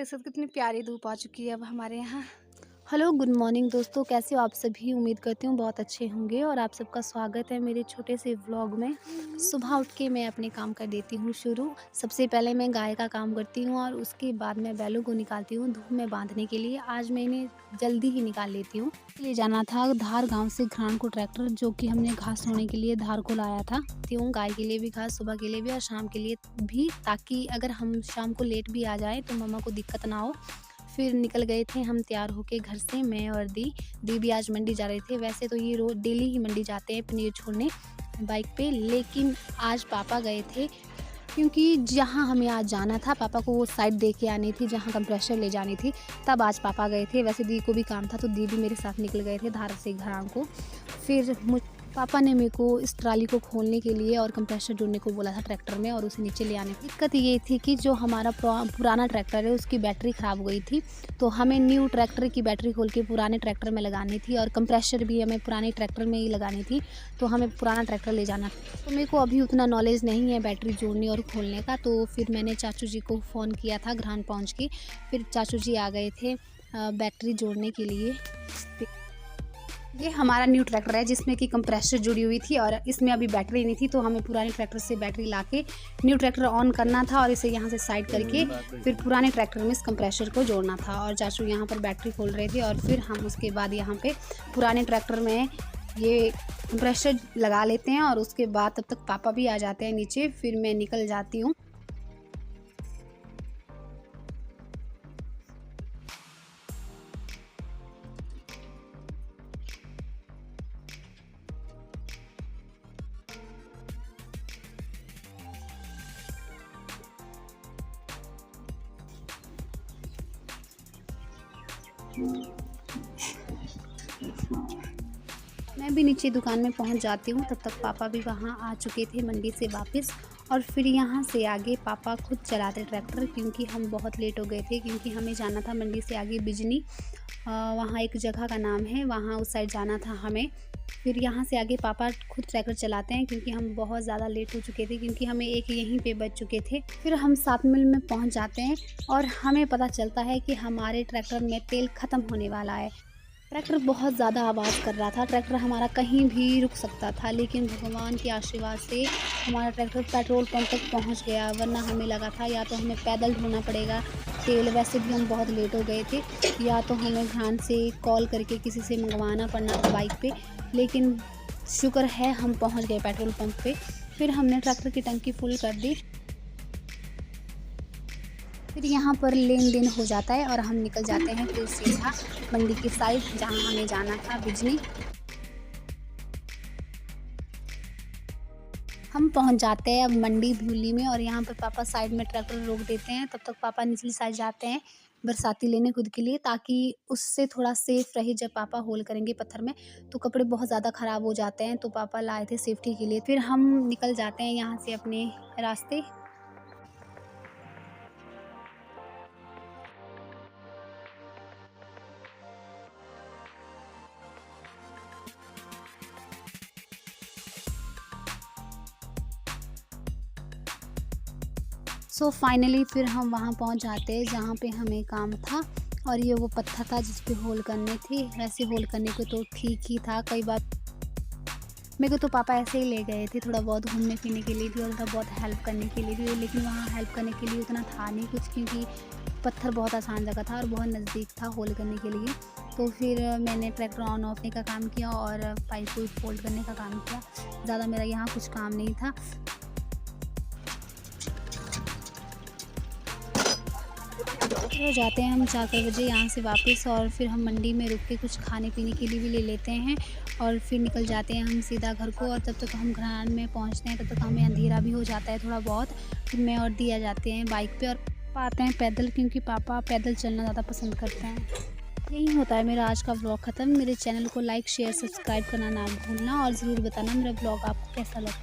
देख सकते कितनी प्यारी धूप आ चुकी है अब हमारे यहाँ। हेलो गुड मॉर्निंग दोस्तों, कैसे हो आप सभी। उम्मीद करती हूँ बहुत अच्छे होंगे और आप सबका स्वागत है मेरे छोटे से व्लॉग में। सुबह उठ के मैं अपने काम कर देती हूँ शुरू। सबसे पहले मैं गाय का काम करती हूँ और उसके बाद मैं बैलों को निकालती हूँ धूप में बांधने के लिए। आज मैं इन्हें जल्दी ही निकाल लेती हूँ। ले जाना था धार गाँव से घरान को ट्रैक्टर, जो कि हमने घास ढोने के लिए धार को लाया था। क्यों गाय के लिए भी घास, सुबह के लिए भी और शाम के लिए भी, ताकि अगर हम शाम को लेट भी आ जाए तो मम्मा को दिक्कत ना हो। फिर निकल गए थे हम तैयार होके घर से, मैं और दी भी आज मंडी जा रहे थे। वैसे तो ये रोज डेली ही मंडी जाते हैं पनीर छोड़ने बाइक पे, लेकिन आज पापा गए थे क्योंकि जहाँ हमें आज जाना था पापा को वो साइड दे के आनी थी जहाँ कंप्रेशर ले जानी थी, तब आज पापा गए थे। वैसे दी को भी काम था तो दी भी मेरे साथ निकल गए थे धार से घरां को। फिर पापा ने मेरे को इस ट्राली को खोलने के लिए और कंप्रेशर जोड़ने को बोला था ट्रैक्टर में और उसे नीचे ले आने की। दिक्कत ये थी कि जो हमारा पुराना ट्रैक्टर है उसकी बैटरी ख़राब हो गई थी, तो हमें न्यू ट्रैक्टर की बैटरी खोल के पुराने ट्रैक्टर में लगानी थी और कंप्रेशर भी हमें पुराने ट्रैक्टर में ही लगानी थी, तो हमें पुराना ट्रैक्टर ले जाना था। तो मेरे को अभी उतना नॉलेज नहीं है बैटरी जोड़ने और खोलने का, तो फिर मैंने चाचू जी को फ़ोन किया था घरान पहुँच के। फिर चाचू जी आ गए थे बैटरी जोड़ने के लिए। ये हमारा न्यू ट्रैक्टर है जिसमें कि कंप्रेसर जुड़ी हुई थी और इसमें अभी बैटरी नहीं थी, तो हमें पुराने ट्रैक्टर से बैटरी लाके न्यू ट्रैक्टर ऑन करना था और इसे यहाँ से साइड करके फिर पुराने ट्रैक्टर में इस कंप्रेसर को जोड़ना था। और चाचू यहाँ पर बैटरी खोल रहे थे और फिर हम उसके बाद यहाँ पे पुराने ट्रैक्टर में ये कंप्रेसर लगा लेते हैं और उसके बाद तब तक पापा भी आ जाते हैं नीचे। फिर मैं निकल जाती हूँ। मैं भी नीचे दुकान में पहुंच जाती हूं, तब तक पापा भी वहां आ चुके थे मंडी से वापस। और फिर यहां से आगे पापा खुद चलाते ट्रैक्टर, क्योंकि हम बहुत लेट हो गए थे, क्योंकि हमें जाना था मंडी से आगे बिजनी। वहां एक जगह का नाम है, वहां उस साइड जाना था हमें। फिर यहाँ से आगे पापा खुद ट्रैक्टर चलाते हैं, क्योंकि हम बहुत ज़्यादा लेट हो चुके थे, क्योंकि हमें एक यहीं पे बज चुके थे। फिर हम 7 मील में पहुँच जाते हैं और हमें पता चलता है कि हमारे ट्रैक्टर में तेल ख़त्म होने वाला है। ट्रैक्टर बहुत ज़्यादा आवाज़ कर रहा था, ट्रैक्टर हमारा कहीं भी रुक सकता था, लेकिन भगवान के आशीर्वाद से हमारा ट्रैक्टर पेट्रोल पंप तक पहुंच गया। वरना हमें लगा था या तो हमें पैदल ढूंढना पड़ेगा तेल, वैसे भी हम बहुत लेट हो गए थे, या तो हमें घरान से कॉल करके किसी से मंगवाना पड़ना था बाइक पे। लेकिन शुक्र है हम पहुंच गए पेट्रोल पंप पे। फिर हमने ट्रैक्टर की टंकी फुल कर दी। फिर यहाँ पर लेन देन हो जाता है और हम निकल जाते हैं फिर सीधा मंडी की साइड जहाँ हमें जाना था बिजनी। हम पहुँच जाते हैं अब मंडी भूली में और यहाँ पर पापा साइड में ट्रैक्टर रोक देते हैं। तब तक पापा निचली साइड जाते हैं बरसाती लेने खुद के लिए, ताकि उससे थोड़ा सेफ रहे। जब पापा होल करेंगे पत्थर में तो कपड़े बहुत ज़्यादा ख़राब हो जाते हैं, तो पापा लाए थे सेफ्टी के लिए। फिर हम निकल जाते हैं यहाँ से अपने रास्ते। सो फाइनली फिर हम वहाँ पहुँच जाते हैं जहाँ पे हमें काम था, और ये वो पत्थर था जिस पे होल करने थे। वैसे होल करने को तो ठीक ही था, कई बार मेरे को तो पापा ऐसे ही ले गए थे थोड़ा बहुत घूमने फिरने के लिए भी और थोड़ा बहुत हेल्प करने के लिए भी, लेकिन वहाँ हेल्प करने के लिए उतना था नहीं कुछ, क्योंकि पत्थर बहुत आसान जगह था और बहुत नज़दीक था होल करने के लिए। तो फिर मैंने ट्रैक्टर ऑन ऑफने का काम किया और पाइप को फोल्ड करने का काम किया। ज़्यादा मेरा यहाँ कुछ काम नहीं था। हो जाते हैं हम 4 बजे यहाँ से वापस, और फिर हम मंडी में रुक के कुछ खाने पीने के लिए भी ले लेते हैं और फिर निकल जाते हैं हम सीधा घर को। और तब तक हम घरान में पहुँचते हैं, तब तक हमें अंधेरा भी हो जाता है थोड़ा बहुत। फिर मैं और दी आ जाते हैं बाइक पे और पापा आते हैं पैदल, क्योंकि पापा पैदल चलना ज़्यादा पसंद करते हैं। यही होता है मेरा आज का व्लॉग ख़त्म। मेरे चैनल को लाइक शेयर सब्सक्राइब करना ना भूलना और ज़रूर बताना मेरा व्लॉग आपको कैसा लगा।